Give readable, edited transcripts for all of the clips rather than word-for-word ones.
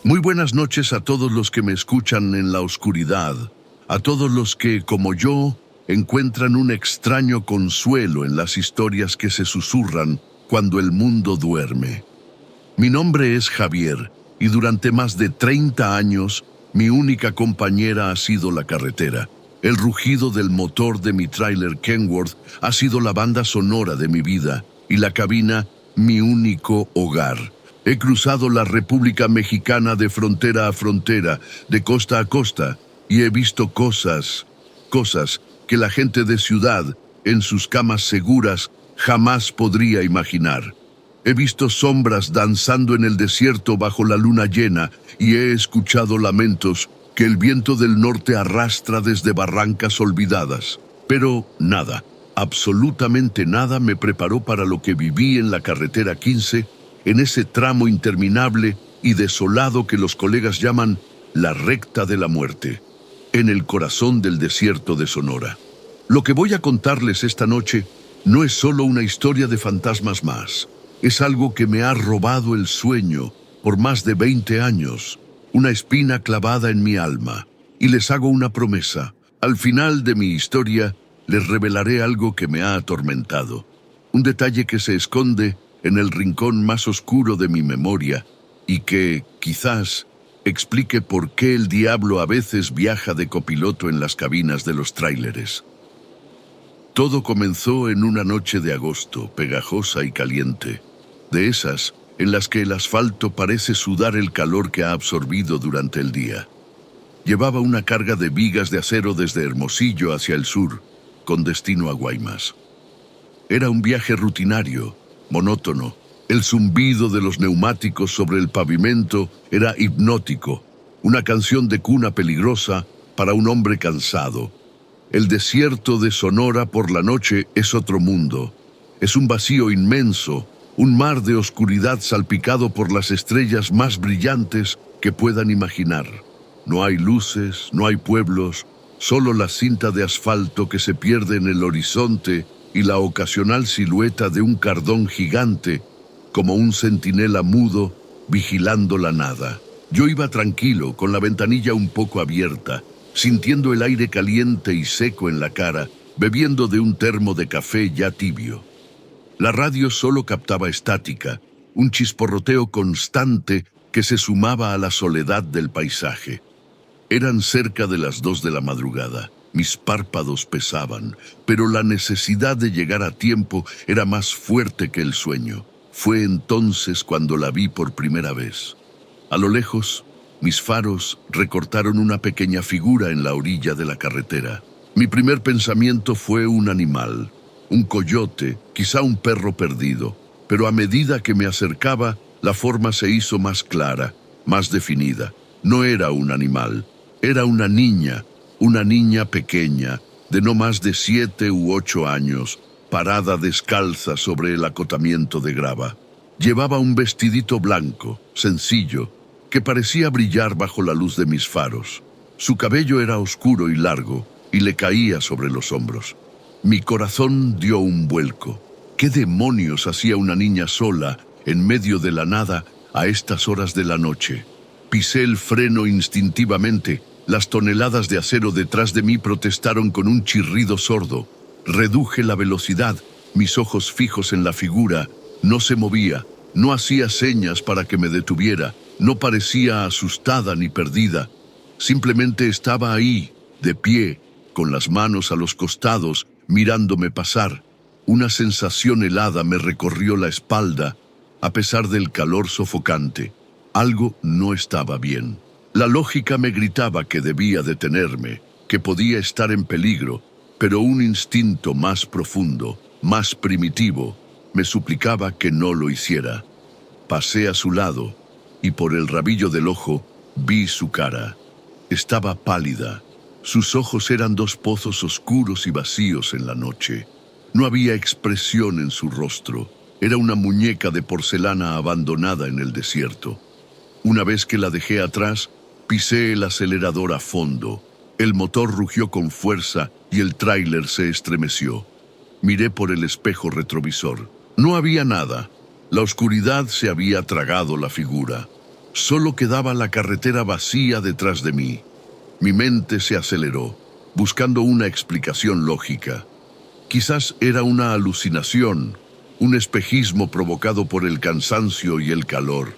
Muy buenas noches a todos los que me escuchan en la oscuridad, a todos los que, como yo, encuentran un extraño consuelo en las historias que se susurran cuando el mundo duerme. Mi nombre es Javier y durante más de 30 años mi única compañera ha sido la carretera. El rugido del motor de mi tráiler Kenworth ha sido la banda sonora de mi vida y la cabina mi único hogar. He cruzado la República Mexicana de frontera a frontera, de costa a costa, y he visto cosas que la gente de ciudad, en sus camas seguras, jamás podría imaginar. He visto sombras danzando en el desierto bajo la luna llena y he escuchado lamentos que el viento del norte arrastra desde barrancas olvidadas. Pero nada, absolutamente nada me preparó para lo que viví en la carretera 15, en ese tramo interminable y desolado que los colegas llaman la recta de la muerte, en el corazón del desierto de Sonora. Lo que voy a contarles esta noche no es solo una historia de fantasmas más. Es algo que me ha robado el sueño por más de 20 años, una espina clavada en mi alma. Y les hago una promesa. Al final de mi historia, les revelaré algo que me ha atormentado. Un detalle que se esconde en el rincón más oscuro de mi memoria y que, quizás, explique por qué el diablo a veces viaja de copiloto en las cabinas de los tráileres. Todo comenzó en una noche de agosto, pegajosa y caliente, de esas en las que el asfalto parece sudar el calor que ha absorbido durante el día. Llevaba una carga de vigas de acero desde Hermosillo hacia el sur, con destino a Guaymas. Era un viaje rutinario, monótono. El zumbido de los neumáticos sobre el pavimento era hipnótico, una canción de cuna peligrosa para un hombre cansado. El desierto de Sonora por la noche es otro mundo. Es un vacío inmenso, un mar de oscuridad salpicado por las estrellas más brillantes que puedan imaginar. No hay luces, no hay pueblos, solo la cinta de asfalto que se pierde en el horizonte y la ocasional silueta de un cardón gigante, como un centinela mudo, vigilando la nada. Yo iba tranquilo, con la ventanilla un poco abierta, sintiendo el aire caliente y seco en la cara, bebiendo de un termo de café ya tibio. La radio solo captaba estática, un chisporroteo constante que se sumaba a la soledad del paisaje. Eran cerca de las 2 de la madrugada. Mis párpados pesaban, pero la necesidad de llegar a tiempo era más fuerte que el sueño. Fue entonces cuando la vi por primera vez. A lo lejos, mis faros recortaron una pequeña figura en la orilla de la carretera. Mi primer pensamiento fue un animal, un coyote, quizá un perro perdido, pero a medida que me acercaba, la forma se hizo más clara, más definida. No era un animal, era una niña pequeña, de no más de 7 u 8 años, parada descalza sobre el acotamiento de grava. Llevaba un vestidito blanco, sencillo, que parecía brillar bajo la luz de mis faros. Su cabello era oscuro y largo, y le caía sobre los hombros. Mi corazón dio un vuelco. ¿Qué demonios hacía una niña sola, en medio de la nada, a estas horas de la noche? Pisé el freno instintivamente. Las toneladas de acero detrás de mí protestaron con un chirrido sordo. Reduje la velocidad, mis ojos fijos en la figura. No se movía, no hacía señas para que me detuviera, no parecía asustada ni perdida. Simplemente estaba ahí, de pie, con las manos a los costados, mirándome pasar. Una sensación helada me recorrió la espalda, a pesar del calor sofocante. Algo no estaba bien. La lógica me gritaba que debía detenerme, que podía estar en peligro, pero un instinto más profundo, más primitivo, me suplicaba que no lo hiciera. Pasé a su lado y por el rabillo del ojo vi su cara. Estaba pálida. Sus ojos eran 2 pozos oscuros y vacíos en la noche. No había expresión en su rostro. Era una muñeca de porcelana abandonada en el desierto. Una vez que la dejé atrás, pisé el acelerador a fondo. El motor rugió con fuerza y el tráiler se estremeció. Miré por el espejo retrovisor. No había nada. La oscuridad se había tragado la figura. Solo quedaba la carretera vacía detrás de mí. Mi mente se aceleró, buscando una explicación lógica. Quizás era una alucinación, un espejismo provocado por el cansancio y el calor.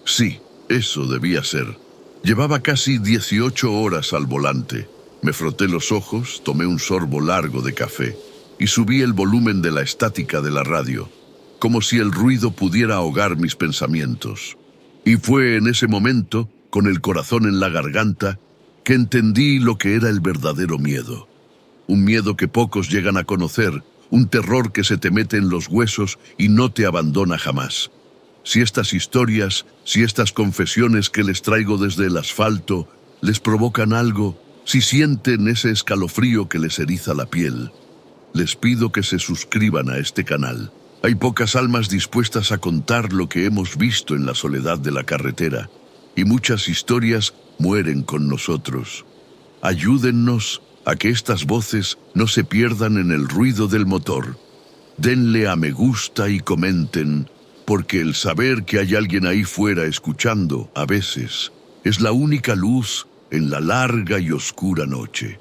Sí, eso debía ser. Llevaba casi 18 horas al volante. Me froté los ojos, tomé un sorbo largo de café y subí el volumen de la estática de la radio, como si el ruido pudiera ahogar mis pensamientos. Y fue en ese momento, con el corazón en la garganta, que entendí lo que era el verdadero miedo. Un miedo que pocos llegan a conocer, un terror que se te mete en los huesos y no te abandona jamás. Si estas historias, si estas confesiones que les traigo desde el asfalto, les provocan algo, si sienten ese escalofrío que les eriza la piel, les pido que se suscriban a este canal. Hay pocas almas dispuestas a contar lo que hemos visto en la soledad de la carretera, y muchas historias mueren con nosotros. Ayúdennos a que estas voces no se pierdan en el ruido del motor. Denle a me gusta y comenten, porque el saber que hay alguien ahí fuera escuchando, a veces, es la única luz en la larga y oscura noche.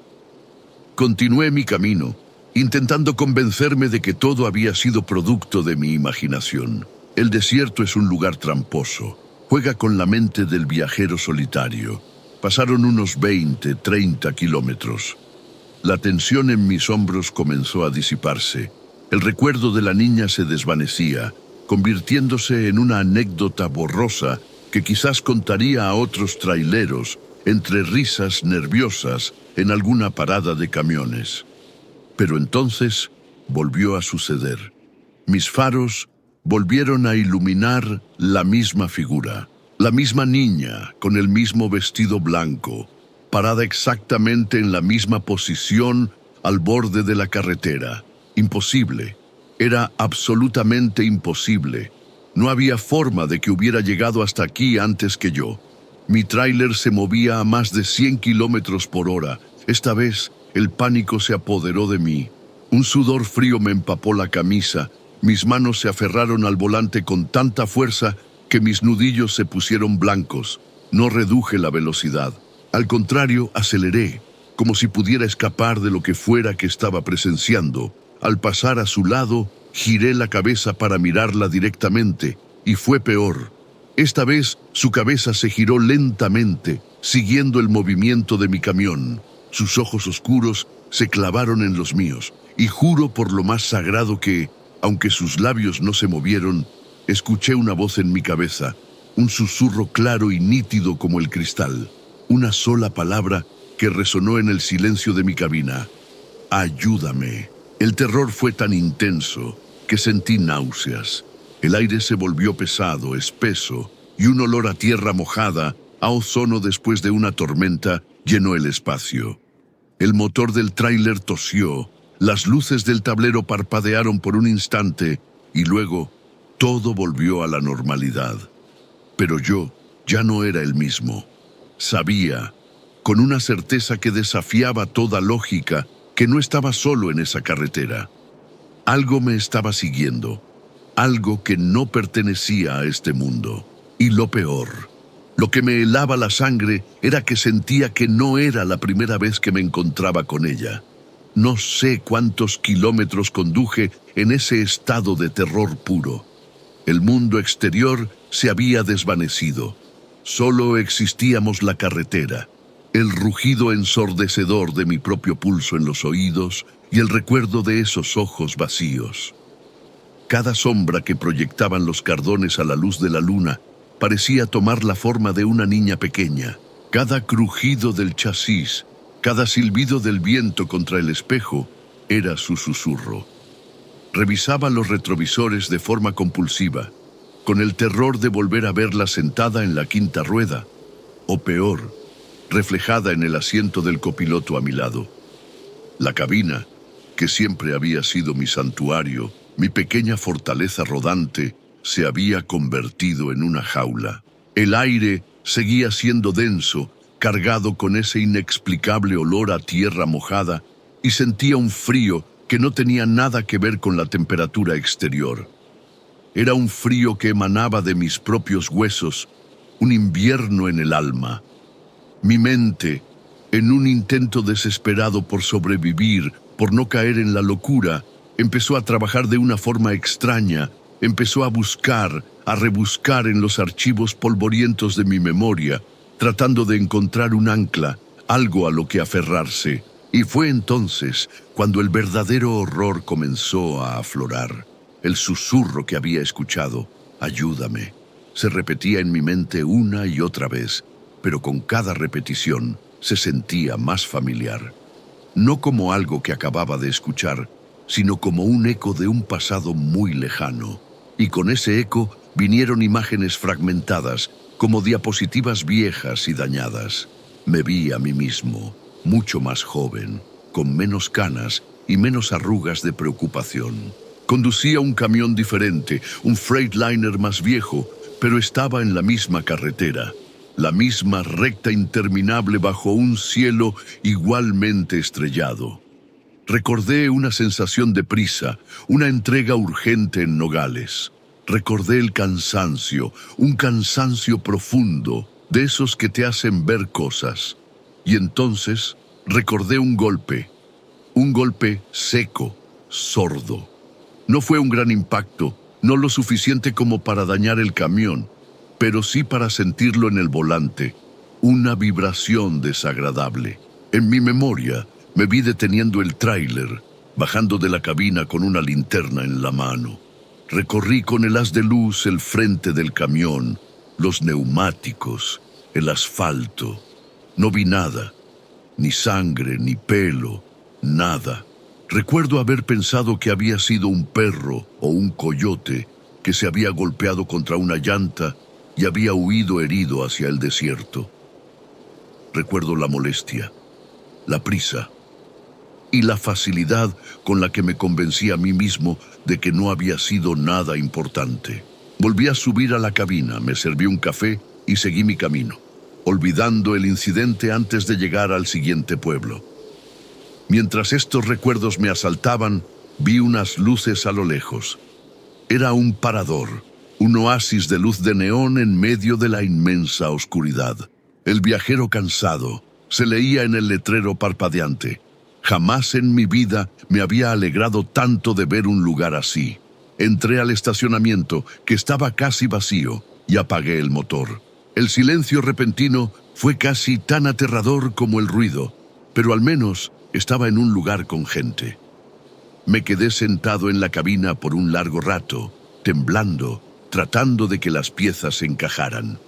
Continué mi camino, intentando convencerme de que todo había sido producto de mi imaginación. El desierto es un lugar tramposo. Juega con la mente del viajero solitario. Pasaron unos 20, 30 kilómetros. La tensión en mis hombros comenzó a disiparse. El recuerdo de la niña se desvanecía, convirtiéndose en una anécdota borrosa que quizás contaría a otros traileros entre risas nerviosas en alguna parada de camiones. Pero entonces volvió a suceder. Mis faros volvieron a iluminar la misma figura, la misma niña con el mismo vestido blanco, parada exactamente en la misma posición al borde de la carretera. Imposible. Era absolutamente imposible. No había forma de que hubiera llegado hasta aquí antes que yo. Mi tráiler se movía a más de 100 kilómetros por hora. Esta vez, el pánico se apoderó de mí. Un sudor frío me empapó la camisa. Mis manos se aferraron al volante con tanta fuerza que mis nudillos se pusieron blancos. No reduje la velocidad. Al contrario, aceleré, como si pudiera escapar de lo que fuera que estaba presenciando. Al pasar a su lado, giré la cabeza para mirarla directamente, y fue peor. Esta vez, su cabeza se giró lentamente, siguiendo el movimiento de mi camión. Sus ojos oscuros se clavaron en los míos, y juro por lo más sagrado que, aunque sus labios no se movieron, escuché una voz en mi cabeza, un susurro claro y nítido como el cristal, una sola palabra que resonó en el silencio de mi cabina. Ayúdame. El terror fue tan intenso que sentí náuseas. El aire se volvió pesado, espeso, y un olor a tierra mojada, a ozono después de una tormenta, llenó el espacio. El motor del tráiler tosió, las luces del tablero parpadearon por un instante, y luego todo volvió a la normalidad. Pero yo ya no era el mismo. Sabía, con una certeza que desafiaba toda lógica, que no estaba solo en esa carretera. Algo me estaba siguiendo, algo que no pertenecía a este mundo. Y lo peor, lo que me helaba la sangre era que sentía que no era la primera vez que me encontraba con ella. No sé cuántos kilómetros conduje en ese estado de terror puro. El mundo exterior se había desvanecido. Solo existíamos la carretera, el rugido ensordecedor de mi propio pulso en los oídos y el recuerdo de esos ojos vacíos. Cada sombra que proyectaban los cardones a la luz de la luna parecía tomar la forma de una niña pequeña. Cada crujido del chasis, cada silbido del viento contra el espejo era su susurro. Revisaba los retrovisores de forma compulsiva, con el terror de volver a verla sentada en la quinta rueda, o peor, reflejada en el asiento del copiloto a mi lado. La cabina, que siempre había sido mi santuario, mi pequeña fortaleza rodante, se había convertido en una jaula. El aire seguía siendo denso, cargado con ese inexplicable olor a tierra mojada, y sentía un frío que no tenía nada que ver con la temperatura exterior. Era un frío que emanaba de mis propios huesos, un invierno en el alma. Mi mente, en un intento desesperado por sobrevivir, por no caer en la locura, empezó a trabajar de una forma extraña, empezó a buscar, a rebuscar en los archivos polvorientos de mi memoria, tratando de encontrar un ancla, algo a lo que aferrarse. Y fue entonces cuando el verdadero horror comenzó a aflorar. El susurro que había escuchado, ayúdame, se repetía en mi mente una y otra vez, pero con cada repetición se sentía más familiar. No como algo que acababa de escuchar, sino como un eco de un pasado muy lejano. Y con ese eco vinieron imágenes fragmentadas, como diapositivas viejas y dañadas. Me vi a mí mismo, mucho más joven, con menos canas y menos arrugas de preocupación. Conducía un camión diferente, un Freightliner más viejo, pero estaba en la misma carretera, la misma recta interminable bajo un cielo igualmente estrellado. Recordé una sensación de prisa, una entrega urgente en Nogales. Recordé el cansancio, un cansancio profundo, de esos que te hacen ver cosas. Y entonces recordé un golpe seco, sordo. No fue un gran impacto, no lo suficiente como para dañar el camión, pero sí para sentirlo en el volante, una vibración desagradable. En mi memoria, me vi deteniendo el tráiler, bajando de la cabina con una linterna en la mano. Recorrí con el haz de luz el frente del camión, los neumáticos, el asfalto. No vi nada, ni sangre, ni pelo, nada. Recuerdo haber pensado que había sido un perro o un coyote que se había golpeado contra una llanta y había huido herido hacia el desierto. Recuerdo la molestia, la prisa y la facilidad con la que me convencí a mí mismo de que no había sido nada importante. Volví a subir a la cabina, me serví un café y seguí mi camino, olvidando el incidente antes de llegar al siguiente pueblo. Mientras estos recuerdos me asaltaban, vi unas luces a lo lejos. Era un parador, un oasis de luz de neón en medio de la inmensa oscuridad. El viajero cansado, se leía en el letrero parpadeante. Jamás en mi vida me había alegrado tanto de ver un lugar así. Entré al estacionamiento, que estaba casi vacío, y apagué el motor. El silencio repentino fue casi tan aterrador como el ruido, pero al menos estaba en un lugar con gente. Me quedé sentado en la cabina por un largo rato, temblando, tratando de que las piezas se encajaran.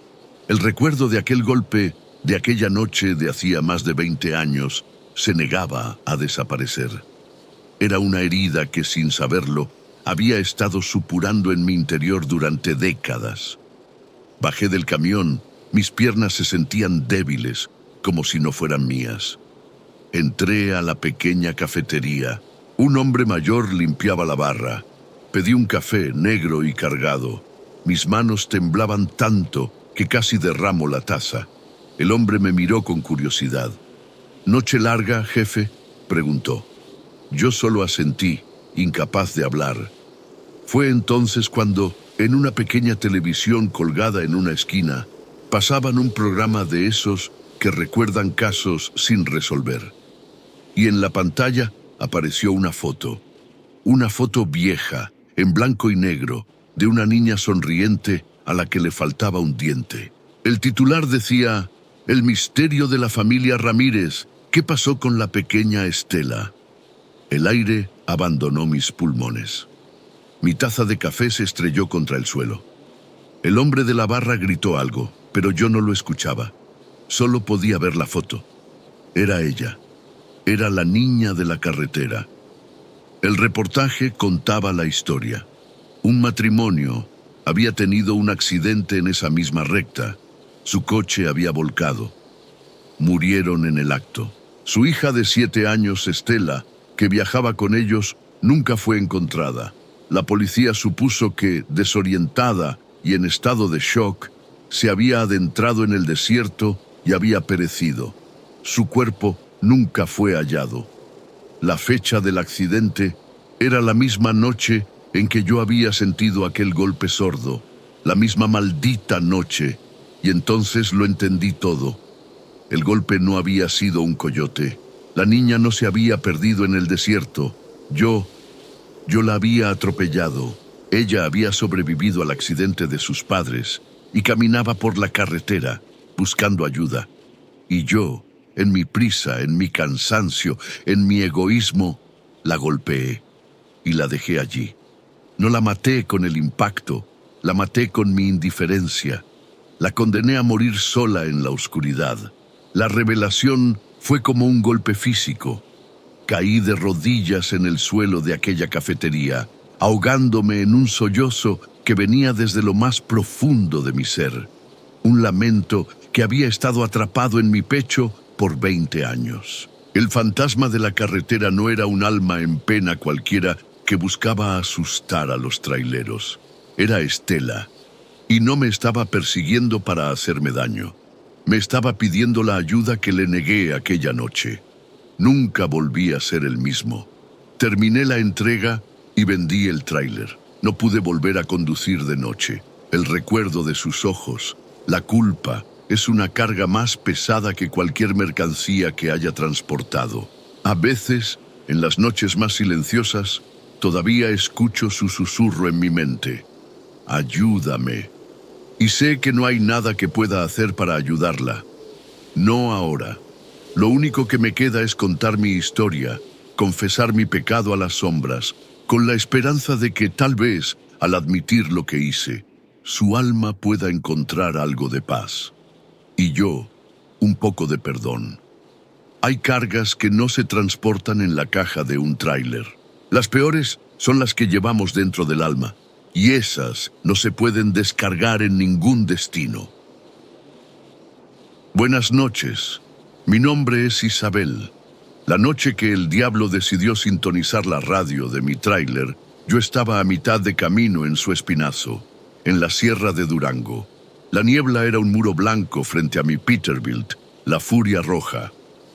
El recuerdo de aquel golpe, de aquella noche de hacía más de 20 años, se negaba a desaparecer. Era una herida que, sin saberlo, había estado supurando en mi interior durante décadas. Bajé del camión, mis piernas se sentían débiles, como si no fueran mías. Entré a la pequeña cafetería. Un hombre mayor limpiaba la barra. Pedí un café negro y cargado. Mis manos temblaban tanto que casi derramo la taza. El hombre me miró con curiosidad. ¿Noche larga, jefe?, preguntó. Yo solo asentí, incapaz de hablar. Fue entonces cuando, en una pequeña televisión colgada en una esquina, pasaban un programa de esos que recuerdan casos sin resolver. Y en la pantalla apareció una foto vieja, en blanco y negro, de una niña sonriente a la que le faltaba un diente. El titular decía: El misterio de la familia Ramírez. ¿Qué pasó con la pequeña Estela? El aire abandonó mis pulmones. Mi taza de café se estrelló contra el suelo. El hombre de la barra gritó algo, pero yo no lo escuchaba. Solo podía ver la foto. Era ella. Era la niña de la carretera. El reportaje contaba la historia. Un matrimonio había tenido un accidente en esa misma recta. Su coche había volcado. Murieron en el acto. Su hija de 7 años, Estela, que viajaba con ellos, nunca fue encontrada. La policía supuso que, desorientada y en estado de shock, se había adentrado en el desierto y había perecido. Su cuerpo nunca fue hallado. La fecha del accidente era la misma noche en que yo había sentido aquel golpe sordo, la misma maldita noche, y entonces lo entendí todo. El golpe no había sido un coyote. La niña no se había perdido en el desierto. Yo la había atropellado. Ella había sobrevivido al accidente de sus padres y caminaba por la carretera buscando ayuda. Y yo, en mi prisa, en mi cansancio, en mi egoísmo, la golpeé y la dejé allí. No la maté con el impacto, la maté con mi indiferencia. La condené a morir sola en la oscuridad. La revelación fue como un golpe físico. Caí de rodillas en el suelo de aquella cafetería, ahogándome en un sollozo que venía desde lo más profundo de mi ser. Un lamento que había estado atrapado en mi pecho por 20 años. El fantasma de la carretera no era un alma en pena cualquiera que buscaba asustar a los traileros. Era Estela, y no me estaba persiguiendo para hacerme daño. Me estaba pidiendo la ayuda que le negué aquella noche. Nunca volví a ser el mismo. Terminé la entrega y vendí el tráiler. No pude volver a conducir de noche. El recuerdo de sus ojos, la culpa, es una carga más pesada que cualquier mercancía que haya transportado. A veces, en las noches más silenciosas, todavía escucho su susurro en mi mente. Ayúdame. Y sé que no hay nada que pueda hacer para ayudarla. No ahora. Lo único que me queda es contar mi historia, confesar mi pecado a las sombras, con la esperanza de que tal vez, al admitir lo que hice, su alma pueda encontrar algo de paz. Y yo, un poco de perdón. Hay cargas que no se transportan en la caja de un tráiler. Las peores son las que llevamos dentro del alma, y esas no se pueden descargar en ningún destino. Buenas noches. Mi nombre es Isabel. La noche que el diablo decidió sintonizar la radio de mi tráiler, yo estaba a mitad de camino en su espinazo, en la sierra de Durango. La niebla era un muro blanco frente a mi Peterbilt, la Furia Roja,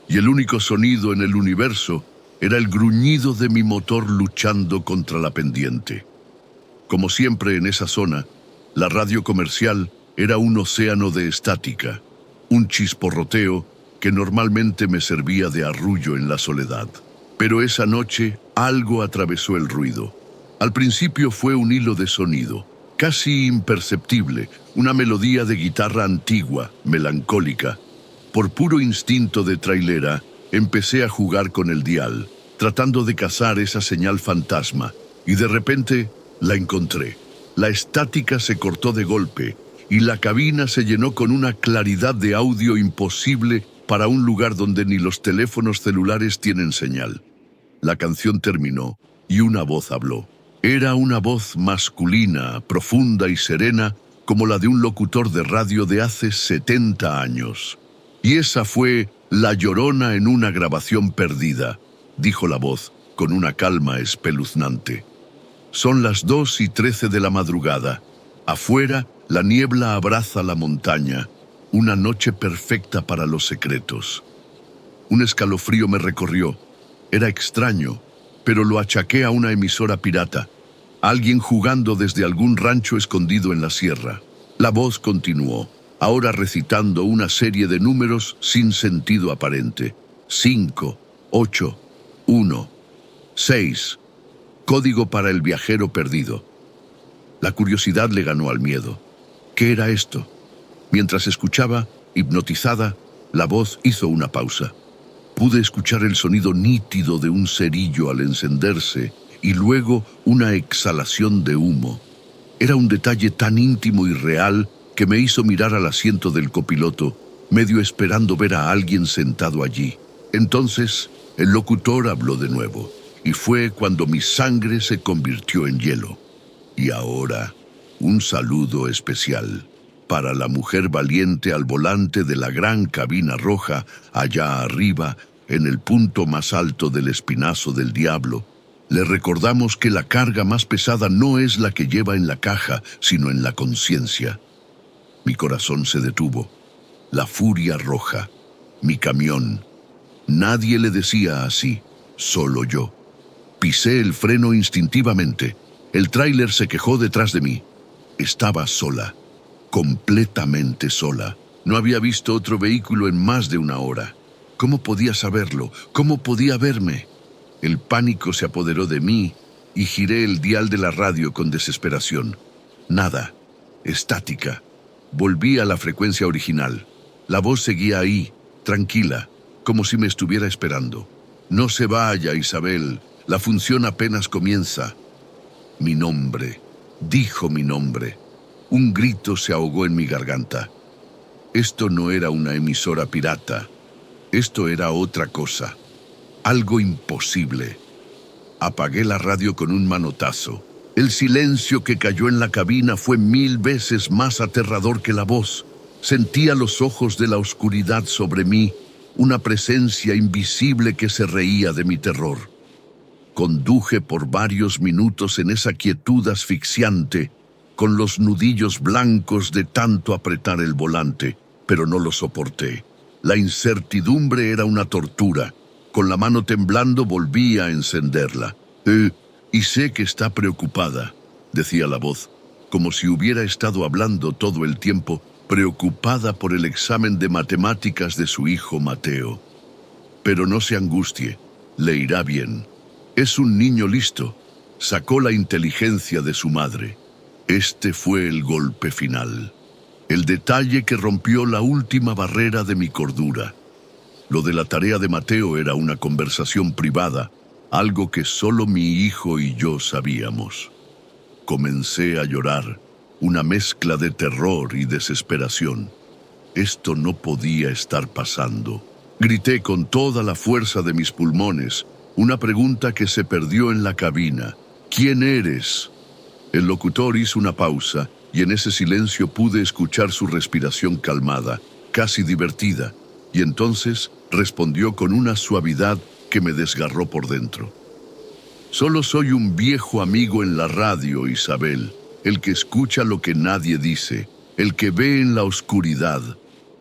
y el único sonido en el universo era el gruñido de mi motor luchando contra la pendiente. Como siempre en esa zona, la radio comercial era un océano de estática, un chisporroteo que normalmente me servía de arrullo en la soledad. Pero esa noche algo atravesó el ruido. Al principio fue un hilo de sonido, casi imperceptible, una melodía de guitarra antigua, melancólica. Por puro instinto de trailera, empecé a jugar con el dial, tratando de cazar esa señal fantasma, y de repente la encontré. La estática se cortó de golpe, y la cabina se llenó con una claridad de audio imposible para un lugar donde ni los teléfonos celulares tienen señal. La canción terminó, y una voz habló. Era una voz masculina, profunda y serena, como la de un locutor de radio de hace 70 años. Y esa fue La Llorona en una grabación perdida, dijo la voz, con una calma espeluznante. Son las 2:13 de la madrugada. Afuera, la niebla abraza la montaña, una noche perfecta para los secretos. Un escalofrío me recorrió. Era extraño, pero lo achaqué a una emisora pirata, alguien jugando desde algún rancho escondido en la sierra. La voz continuó, ahora recitando una serie de números sin sentido aparente. 5, 8, 1, 6. Código para el viajero perdido. La curiosidad le ganó al miedo. ¿Qué era esto? Mientras escuchaba, hipnotizada, la voz hizo una pausa. Pude escuchar el sonido nítido de un cerillo al encenderse y luego una exhalación de humo. Era un detalle tan íntimo y real que me hizo mirar al asiento del copiloto, medio esperando ver a alguien sentado allí. Entonces, el locutor habló de nuevo, y fue cuando mi sangre se convirtió en hielo. Y ahora, un saludo especial para la mujer valiente al volante de la gran cabina roja, allá arriba, en el punto más alto del espinazo del diablo. Le recordamos que la carga más pesada no es la que lleva en la caja, sino en la conciencia. Mi corazón se detuvo. La Furia Roja, mi camión. Nadie le decía así, solo yo. Pisé el freno instintivamente. El tráiler se quejó detrás de mí. Estaba sola, completamente sola. No había visto otro vehículo en más de una hora. ¿Cómo podía saberlo? ¿Cómo podía verme? El pánico se apoderó de mí y giré el dial de la radio con desesperación. Nada. Estática. Volví a la frecuencia original. La voz seguía ahí, tranquila, como si me estuviera esperando. No se vaya, Isabel. La función apenas comienza. Mi nombre. Dijo mi nombre. Un grito se ahogó en mi garganta. Esto no era una emisora pirata. Esto era otra cosa. Algo imposible. Apagué la radio con un manotazo. El silencio que cayó en la cabina fue 1000 veces más aterrador que la voz. Sentía los ojos de la oscuridad sobre mí, una presencia invisible que se reía de mi terror. Conduje por varios minutos en esa quietud asfixiante, con los nudillos blancos de tanto apretar el volante, pero no lo soporté. La incertidumbre era una tortura. Con la mano temblando volví a encenderla. Y sé que está preocupada, decía la voz, como si hubiera estado hablando todo el tiempo, preocupada por el examen de matemáticas de su hijo Mateo. Pero no se angustie, le irá bien. Es un niño listo. Sacó la inteligencia de su madre. Este fue el golpe final. El detalle que rompió la última barrera de mi cordura. Lo de la tarea de Mateo era una conversación privada, algo que solo mi hijo y yo sabíamos. Comencé a llorar, una mezcla de terror y desesperación. Esto no podía estar pasando. Grité con toda la fuerza de mis pulmones, una pregunta que se perdió en la cabina. ¿Quién eres? El locutor hizo una pausa y en ese silencio pude escuchar su respiración calmada, casi divertida, y entonces respondió con una suavidad que me desgarró por dentro. Solo soy un viejo amigo en la radio, Isabel, el que escucha lo que nadie dice, el que ve en la oscuridad.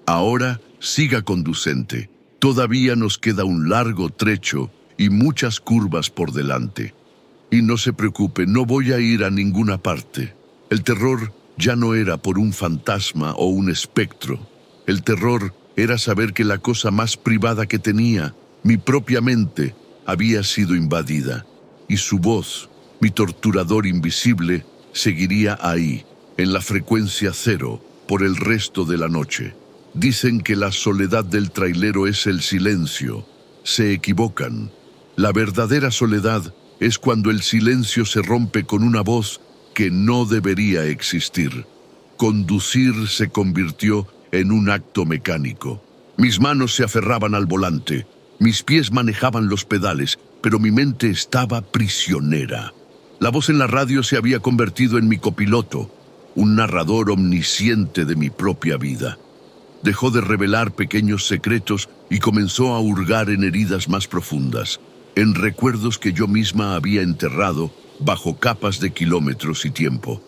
Ahora siga conducente. Todavía nos queda un largo trecho y muchas curvas por delante. Y no se preocupe, no voy a ir a ninguna parte. El terror ya no era por un fantasma o un espectro. El terror era saber que la cosa más privada que tenía, mi propia mente, había sido invadida. Y su voz, mi torturador invisible, seguiría ahí, en la frecuencia cero, por el resto de la noche. Dicen que la soledad del trailero es el silencio. Se equivocan. La verdadera soledad es cuando el silencio se rompe con una voz que no debería existir. Conducir se convirtió en un acto mecánico. Mis manos se aferraban al volante, mis pies manejaban los pedales, pero mi mente estaba prisionera. La voz en la radio se había convertido en mi copiloto, un narrador omnisciente de mi propia vida. Dejó de revelar pequeños secretos y comenzó a hurgar en heridas más profundas, en recuerdos que yo misma había enterrado bajo capas de kilómetros y tiempo.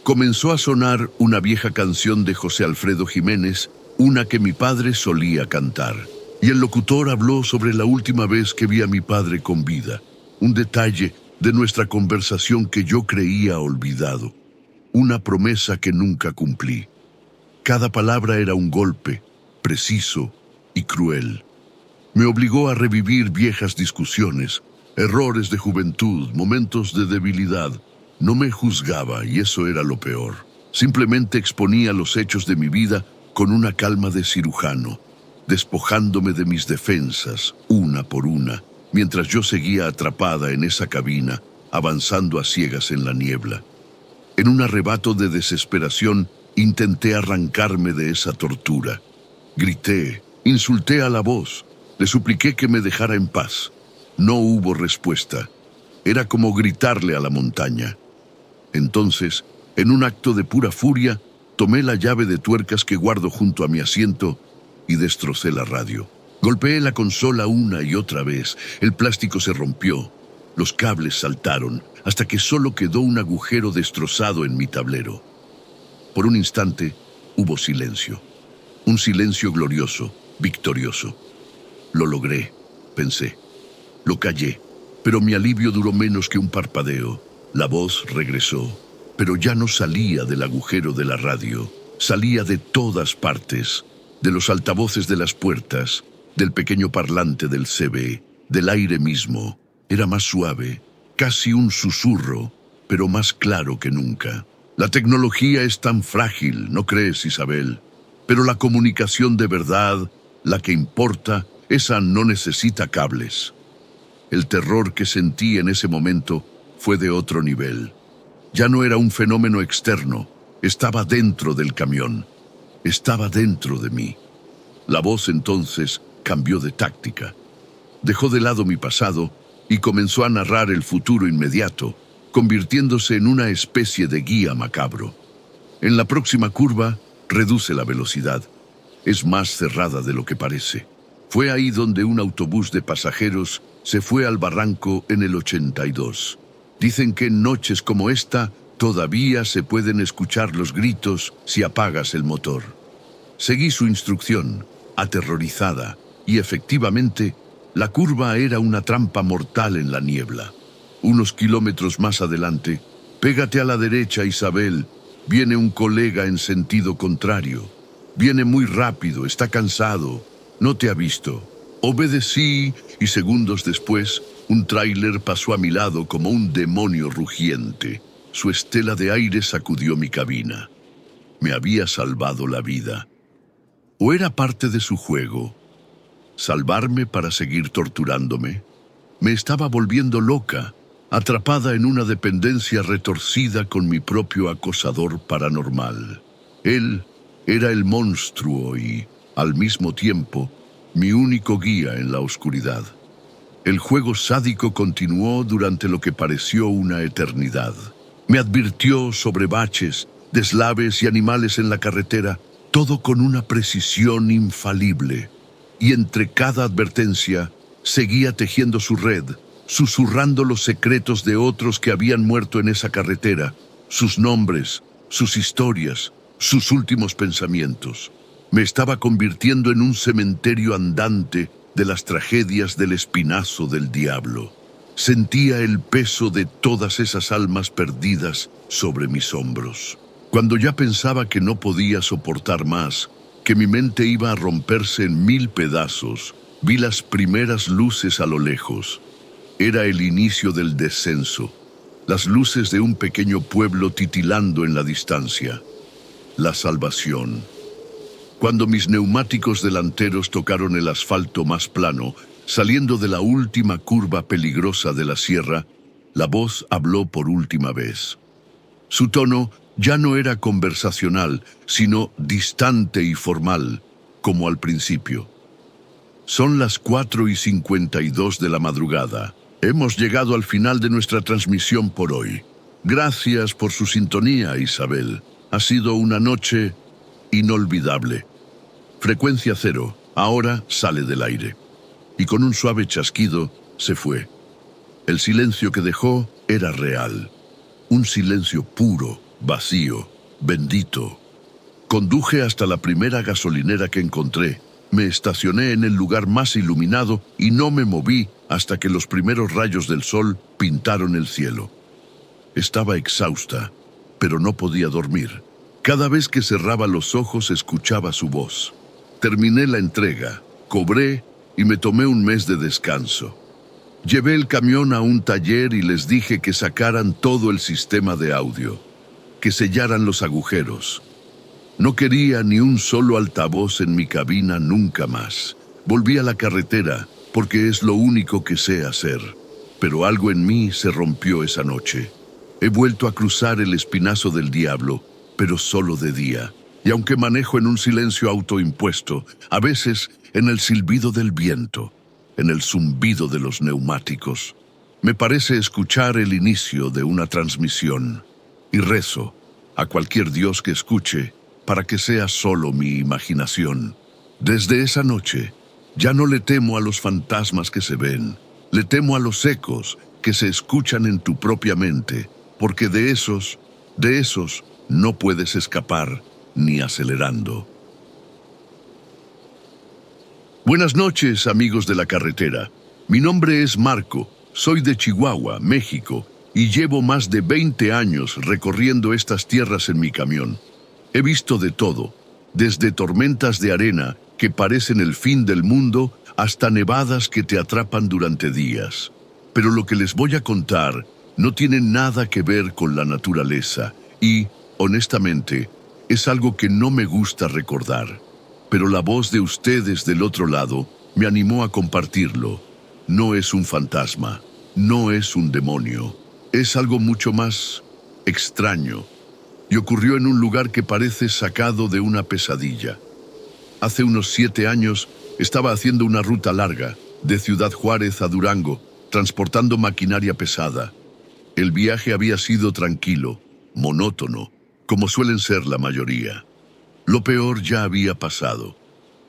Comenzó a sonar una vieja canción de José Alfredo Jiménez, una que mi padre solía cantar. Y el locutor habló sobre la última vez que vi a mi padre con vida, un detalle de nuestra conversación que yo creía olvidado, una promesa que nunca cumplí. Cada palabra era un golpe, preciso y cruel. Me obligó a revivir viejas discusiones, errores de juventud, momentos de debilidad. No me juzgaba y eso era lo peor. Simplemente exponía los hechos de mi vida con una calma de cirujano, despojándome de mis defensas, una por una, mientras yo seguía atrapada en esa cabina, avanzando a ciegas en la niebla. En un arrebato de desesperación, intenté arrancarme de esa tortura. Grité, insulté a la voz, le supliqué que me dejara en paz. No hubo respuesta. Era como gritarle a la montaña. Entonces, en un acto de pura furia, tomé la llave de tuercas que guardo junto a mi asiento y destrocé la radio. Golpeé la consola una y otra vez. El plástico se rompió. Los cables saltaron, hasta que solo quedó un agujero destrozado en mi tablero. Por un instante, hubo silencio. Un silencio glorioso, victorioso. Lo logré, pensé. Lo callé, pero mi alivio duró menos que un parpadeo. La voz regresó, pero ya no salía del agujero de la radio, salía de todas partes, de los altavoces de las puertas, del pequeño parlante del CB, del aire mismo. Era más suave, casi un susurro, pero más claro que nunca. La tecnología es tan frágil, ¿no crees, Isabel? Pero la comunicación de verdad, la que importa, esa no necesita cables. El terror que sentí en ese momento fue de otro nivel. Ya no era un fenómeno externo, estaba dentro del camión, estaba dentro de mí. La voz entonces cambió de táctica. Dejó de lado mi pasado y comenzó a narrar el futuro inmediato, convirtiéndose en una especie de guía macabro. En la próxima curva, reduce la velocidad. Es más cerrada de lo que parece. Fue ahí donde un autobús de pasajeros se fue al barranco en el 82. Dicen que en noches como esta todavía se pueden escuchar los gritos si apagas el motor. Seguí su instrucción, aterrorizada, y efectivamente, la curva era una trampa mortal en la niebla. Unos kilómetros más adelante, pégate a la derecha, Isabel. Viene un colega en sentido contrario. Viene muy rápido, está cansado. No te ha visto. Obedecí y segundos después, un tráiler pasó a mi lado como un demonio rugiente. Su estela de aire sacudió mi cabina. Me había salvado la vida. ¿O era parte de su juego? ¿Salvarme para seguir torturándome? Me estaba volviendo loca, atrapada en una dependencia retorcida con mi propio acosador paranormal. Él era el monstruo y, al mismo tiempo, mi único guía en la oscuridad. El juego sádico continuó durante lo que pareció una eternidad. Me advirtió sobre baches, deslaves y animales en la carretera, todo con una precisión infalible. Y entre cada advertencia, seguía tejiendo su red, susurrando los secretos de otros que habían muerto en esa carretera, sus nombres, sus historias, sus últimos pensamientos. Me estaba convirtiendo en un cementerio andante de las tragedias del espinazo del diablo. Sentía el peso de todas esas almas perdidas sobre mis hombros. Cuando ya pensaba que no podía soportar más, que mi mente iba a romperse en 1000 pedazos, vi las primeras luces a lo lejos. Era el inicio del descenso, las luces de un pequeño pueblo titilando en la distancia. La salvación. Cuando mis neumáticos delanteros tocaron el asfalto más plano, saliendo de la última curva peligrosa de la sierra, la voz habló por última vez. Su tono ya no era conversacional, sino distante y formal, como al principio. Son las 4:52 de la madrugada. Hemos llegado al final de nuestra transmisión por hoy. Gracias por su sintonía, Isabel. Ha sido una noche inolvidable. Frecuencia cero, ahora sale del aire. Y con un suave chasquido, se fue. El silencio que dejó era real. Un silencio puro, vacío, bendito. Conduje hasta la primera gasolinera que encontré. Me estacioné en el lugar más iluminado y no me moví hasta que los primeros rayos del sol pintaron el cielo. Estaba exhausta, pero no podía dormir. Cada vez que cerraba los ojos escuchaba su voz. Terminé la entrega, cobré y me tomé un mes de descanso. Llevé el camión a un taller y les dije que sacaran todo el sistema de audio, que sellaran los agujeros. No quería ni un solo altavoz en mi cabina nunca más. Volví a la carretera porque es lo único que sé hacer. Pero algo en mí se rompió esa noche. He vuelto a cruzar el espinazo del diablo, pero solo de día. Y aunque manejo en un silencio autoimpuesto, a veces en el silbido del viento, en el zumbido de los neumáticos, me parece escuchar el inicio de una transmisión. Y rezo a cualquier Dios que escuche para que sea solo mi imaginación. Desde esa noche, ya no le temo a los fantasmas que se ven, le temo a los ecos que se escuchan en tu propia mente, porque de esos no puedes escapar ni acelerando. Buenas noches, amigos de la carretera. Mi nombre es Marco, soy de Chihuahua, México, y llevo más de 20 años recorriendo estas tierras en mi camión. He visto de todo, desde tormentas de arena que parecen el fin del mundo hasta nevadas que te atrapan durante días. Pero lo que les voy a contar no tiene nada que ver con la naturaleza y, honestamente, es algo que no me gusta recordar. Pero la voz de ustedes del otro lado me animó a compartirlo. No es un fantasma, no es un demonio, es algo mucho más extraño. Y ocurrió en un lugar que parece sacado de una pesadilla. Hace unos 7 años estaba haciendo una ruta larga, de Ciudad Juárez a Durango, transportando maquinaria pesada. El viaje había sido tranquilo, monótono, como suelen ser la mayoría. Lo peor ya había pasado.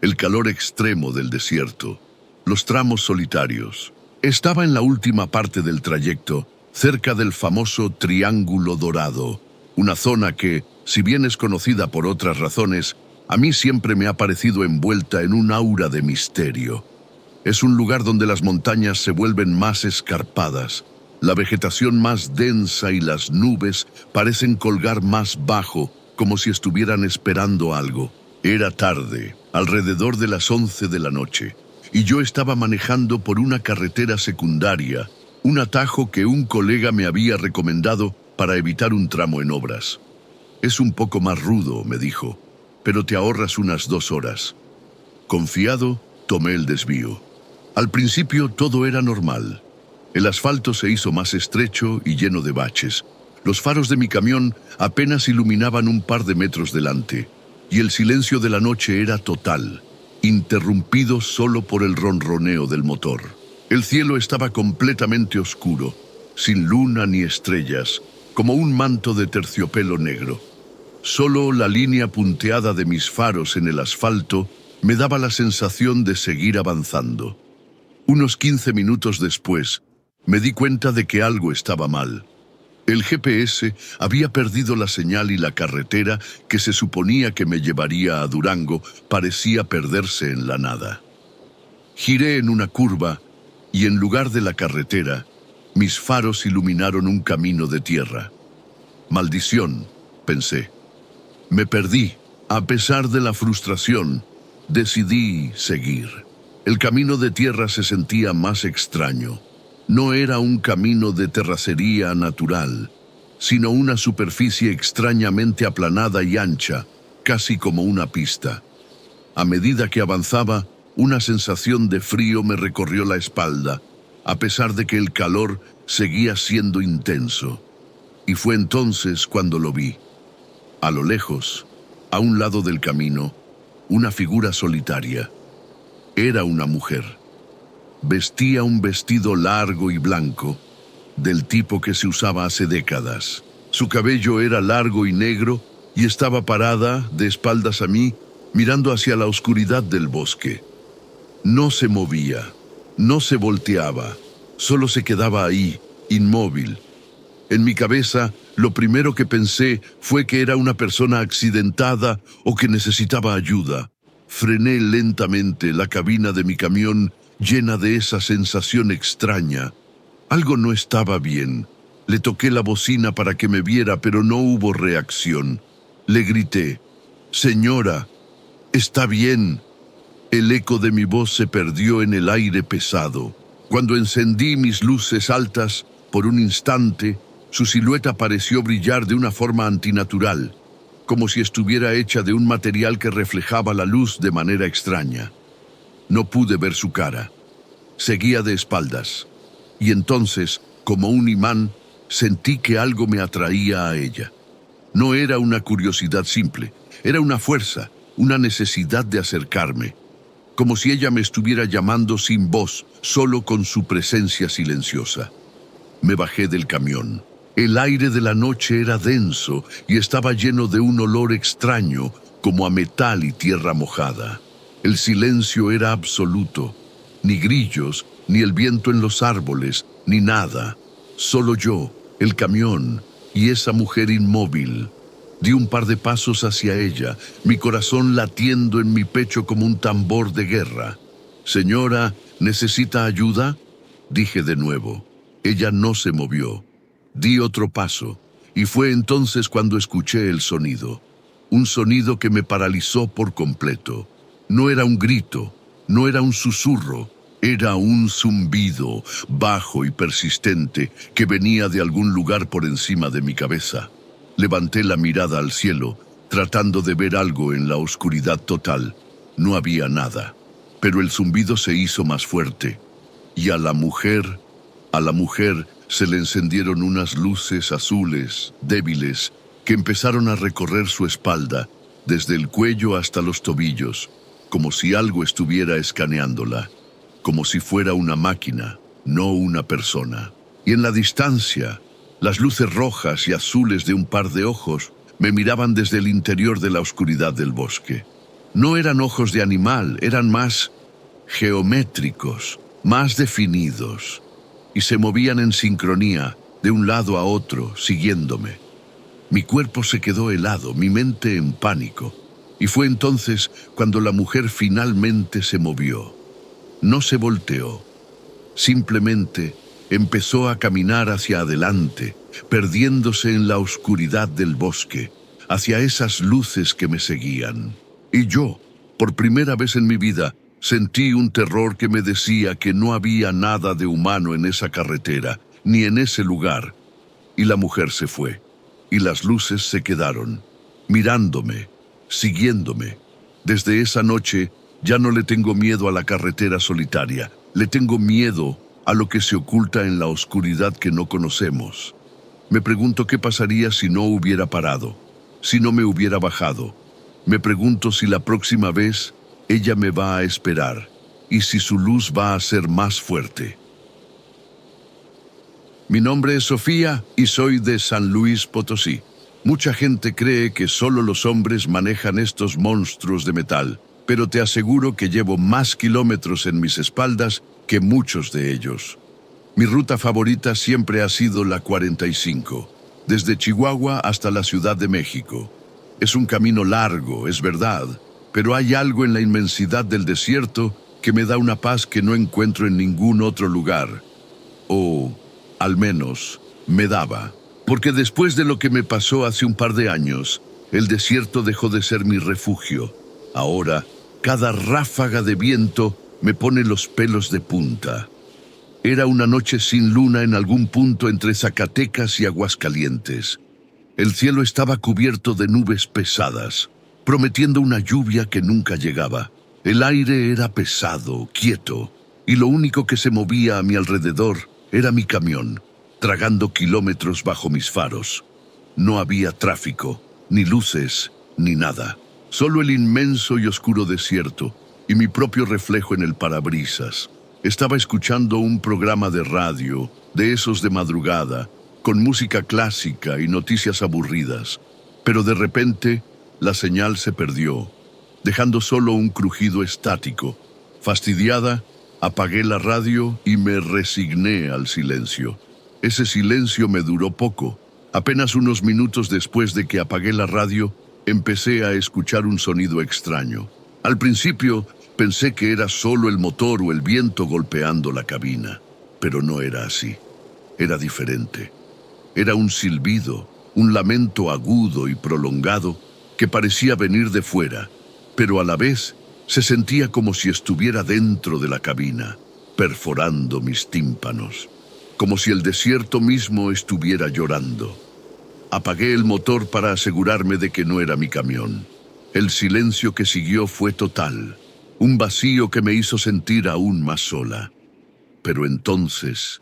El calor extremo del desierto, los tramos solitarios. Estaba en la última parte del trayecto, cerca del famoso Triángulo Dorado, una zona que, si bien es conocida por otras razones, a mí siempre me ha parecido envuelta en un aura de misterio. Es un lugar donde las montañas se vuelven más escarpadas, la vegetación más densa y las nubes parecen colgar más bajo, como si estuvieran esperando algo. Era tarde, alrededor de las 11 de la noche, y yo estaba manejando por una carretera secundaria, un atajo que un colega me había recomendado para evitar un tramo en obras. Es un poco más rudo, me dijo, pero te ahorras unas 2 horas. Confiado, tomé el desvío. Al principio todo era normal. El asfalto se hizo más estrecho y lleno de baches. Los faros de mi camión apenas iluminaban un par de metros delante, y el silencio de la noche era total, interrumpido solo por el ronroneo del motor. El cielo estaba completamente oscuro, sin luna ni estrellas, como un manto de terciopelo negro. Solo la línea punteada de mis faros en el asfalto me daba la sensación de seguir avanzando. Unos 15 minutos después, me di cuenta de que algo estaba mal. El GPS había perdido la señal y la carretera que se suponía que me llevaría a Durango parecía perderse en la nada. Giré en una curva y en lugar de la carretera, mis faros iluminaron un camino de tierra. Maldición, pensé. Me perdí. A pesar de la frustración, decidí seguir. El camino de tierra se sentía más extraño. No era un camino de terracería natural, sino una superficie extrañamente aplanada y ancha, casi como una pista. A medida que avanzaba, una sensación de frío me recorrió la espalda, a pesar de que el calor seguía siendo intenso. Y fue entonces cuando lo vi. A lo lejos, a un lado del camino, una figura solitaria. Era una mujer. Vestía un vestido largo y blanco, del tipo que se usaba hace décadas. Su cabello era largo y negro y estaba parada, de espaldas a mí, mirando hacia la oscuridad del bosque. No se movía, no se volteaba, solo se quedaba ahí, inmóvil. En mi cabeza, lo primero que pensé fue que era una persona accidentada o que necesitaba ayuda. Frené lentamente la cabina de mi camión llena de esa sensación extraña. Algo no estaba bien. Le toqué la bocina para que me viera, pero no hubo reacción. Le grité, «Señora, está bien». El eco de mi voz se perdió en el aire pesado. Cuando encendí mis luces altas, por un instante, su silueta pareció brillar de una forma antinatural, como si estuviera hecha de un material que reflejaba la luz de manera extraña. No pude ver su cara. Seguía de espaldas. Y entonces, como un imán, sentí que algo me atraía a ella. No era una curiosidad simple, era una fuerza, una necesidad de acercarme, como si ella me estuviera llamando sin voz, solo con su presencia silenciosa. Me bajé del camión. El aire de la noche era denso y estaba lleno de un olor extraño, como a metal y tierra mojada. El silencio era absoluto. Ni grillos, ni el viento en los árboles, ni nada. Solo yo, el camión y esa mujer inmóvil. Di un par de pasos hacia ella, mi corazón latiendo en mi pecho como un tambor de guerra. «Señora, ¿necesita ayuda?», dije de nuevo. Ella no se movió. Di otro paso, y fue entonces cuando escuché el sonido. Un sonido que me paralizó por completo. No era un grito, no era un susurro, era un zumbido bajo y persistente que venía de algún lugar por encima de mi cabeza. Levanté la mirada al cielo, tratando de ver algo en la oscuridad total. No había nada, pero el zumbido se hizo más fuerte, y a la mujer se le encendieron unas luces azules, débiles, que empezaron a recorrer su espalda, desde el cuello hasta los tobillos, como si algo estuviera escaneándola, como si fuera una máquina, no una persona. Y en la distancia, las luces rojas y azules de un par de ojos me miraban desde el interior de la oscuridad del bosque. No eran ojos de animal, eran más geométricos, más definidos, y se movían en sincronía, de un lado a otro, siguiéndome. Mi cuerpo se quedó helado, mi mente en pánico, y fue entonces cuando la mujer finalmente se movió. No se volteó, simplemente empezó a caminar hacia adelante, perdiéndose en la oscuridad del bosque, hacia esas luces que me seguían. Y yo, por primera vez en mi vida, sentí un terror que me decía que no había nada de humano en esa carretera, ni en ese lugar. Y la mujer se fue, y las luces se quedaron, mirándome, siguiéndome. Desde esa noche ya no le tengo miedo a la carretera solitaria, le tengo miedo a lo que se oculta en la oscuridad que no conocemos. Me pregunto qué pasaría si no hubiera parado, si no me hubiera bajado. Me pregunto si la próxima vez ella me va a esperar y si su luz va a ser más fuerte. Mi nombre es Sofía y soy de San Luis Potosí. Mucha gente cree que solo los hombres manejan estos monstruos de metal, pero te aseguro que llevo más kilómetros en mis espaldas que muchos de ellos. Mi ruta favorita siempre ha sido la 45, desde Chihuahua hasta la Ciudad de México. Es un camino largo, es verdad, pero hay algo en la inmensidad del desierto que me da una paz que no encuentro en ningún otro lugar. O, al menos, me daba. Porque después de lo que me pasó hace un par de años, el desierto dejó de ser mi refugio. Ahora, cada ráfaga de viento me pone los pelos de punta. Era una noche sin luna en algún punto entre Zacatecas y Aguascalientes. El cielo estaba cubierto de nubes pesadas, prometiendo una lluvia que nunca llegaba. El aire era pesado, quieto, y lo único que se movía a mi alrededor era mi camión, tragando kilómetros bajo mis faros. No había tráfico, ni luces, ni nada. Solo el inmenso y oscuro desierto y mi propio reflejo en el parabrisas. Estaba escuchando un programa de radio, de esos de madrugada, con música clásica y noticias aburridas. Pero de repente, la señal se perdió, dejando solo un crujido estático. Fastidiada, apagué la radio y me resigné al silencio. Ese silencio me duró poco. Apenas unos minutos después de que apagué la radio, empecé a escuchar un sonido extraño. Al principio, pensé que era solo el motor o el viento golpeando la cabina, pero no era así. Era diferente. Era un silbido, un lamento agudo y prolongado que parecía venir de fuera, pero a la vez se sentía como si estuviera dentro de la cabina, perforando mis tímpanos, como si el desierto mismo estuviera llorando. Apagué el motor para asegurarme de que no era mi camión. El silencio que siguió fue total, un vacío que me hizo sentir aún más sola. Pero entonces,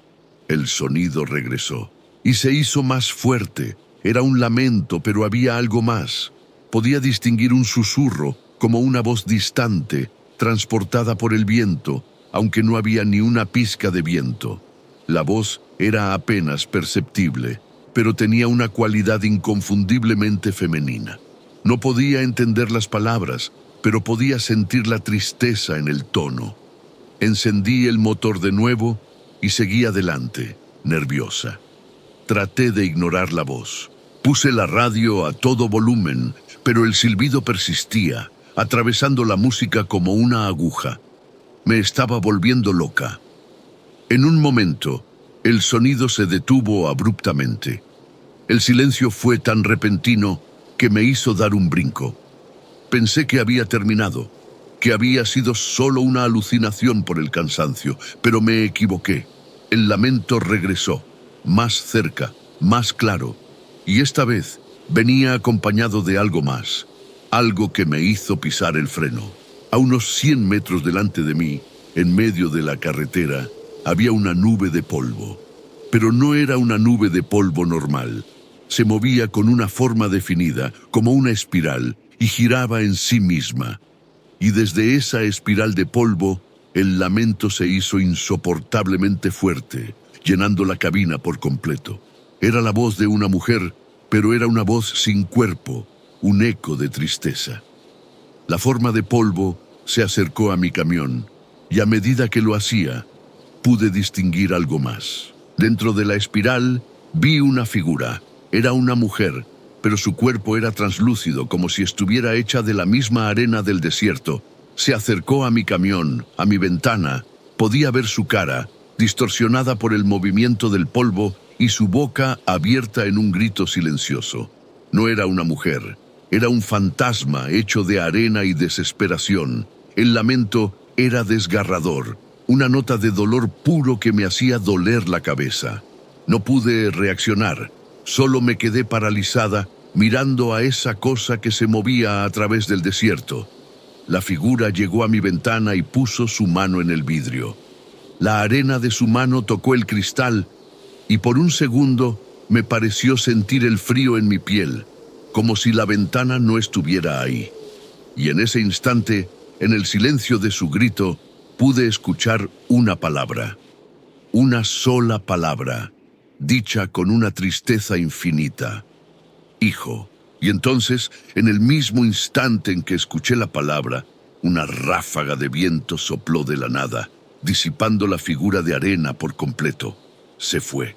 el sonido regresó y se hizo más fuerte. Era un lamento, pero había algo más. Podía distinguir un susurro, como una voz distante, transportada por el viento, aunque no había ni una pizca de viento. La voz era apenas perceptible, pero tenía una cualidad inconfundiblemente femenina. No podía entender las palabras, pero podía sentir la tristeza en el tono. Encendí el motor de nuevo y seguí adelante, nerviosa. Traté de ignorar la voz. Puse la radio a todo volumen, pero el silbido persistía, atravesando la música como una aguja. Me estaba volviendo loca. En un momento, El sonido se detuvo abruptamente. El silencio fue tan repentino que me hizo dar un brinco. Pensé que había terminado, que había sido solo una alucinación por el cansancio, pero me equivoqué. El lamento regresó, más cerca, más claro, y esta vez venía acompañado de algo más, algo que me hizo pisar el freno. A unos 100 metros delante de mí, en medio de la carretera, había una nube de polvo. Pero no era una nube de polvo normal. Se movía con una forma definida, como una espiral, y giraba en sí misma. Y desde esa espiral de polvo, el lamento se hizo insoportablemente fuerte, llenando la cabina por completo. Era la voz de una mujer, pero era una voz sin cuerpo, un eco de tristeza. La forma de polvo se acercó a mi camión, y a medida que lo hacía, pude distinguir algo más. Dentro de la espiral, vi una figura. Era una mujer, pero su cuerpo era translúcido, como si estuviera hecha de la misma arena del desierto. Se acercó a mi camión, a mi ventana. Podía ver su cara, distorsionada por el movimiento del polvo, y su boca abierta en un grito silencioso. No era una mujer, era un fantasma hecho de arena y desesperación. El lamento era desgarrador, una nota de dolor puro que me hacía doler la cabeza. No pude reaccionar, solo me quedé paralizada mirando a esa cosa que se movía a través del desierto. La figura llegó a mi ventana y puso su mano en el vidrio. La arena de su mano tocó el cristal y por un segundo me pareció sentir el frío en mi piel, como si la ventana no estuviera ahí. Y en ese instante, en el silencio de su grito, pude escuchar una palabra. Una sola palabra, dicha con una tristeza infinita. Hijo. Y entonces, en el mismo instante en que escuché la palabra, una ráfaga de viento sopló de la nada, disipando la figura de arena por completo. Se fue.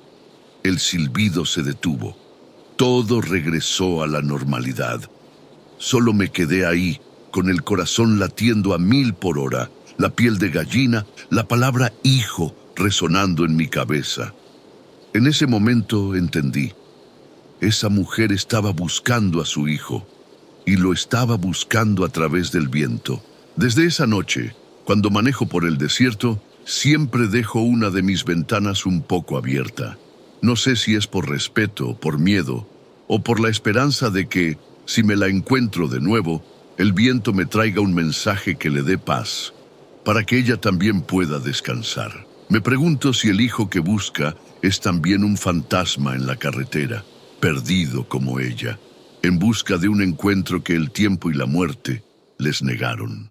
El silbido se detuvo. Todo regresó a la normalidad. Solo me quedé ahí, con el corazón latiendo a 1000 por hora, la piel de gallina, la palabra hijo resonando en mi cabeza. En ese momento entendí. Esa mujer estaba buscando a su hijo, y lo estaba buscando a través del viento. Desde esa noche, cuando manejo por el desierto, siempre dejo una de mis ventanas un poco abierta. No sé si es por respeto, por miedo, o por la esperanza de que, si me la encuentro de nuevo, el viento me traiga un mensaje que le dé paz, para que ella también pueda descansar. Me pregunto si el hijo que busca es también un fantasma en la carretera, perdido como ella, en busca de un encuentro que el tiempo y la muerte les negaron.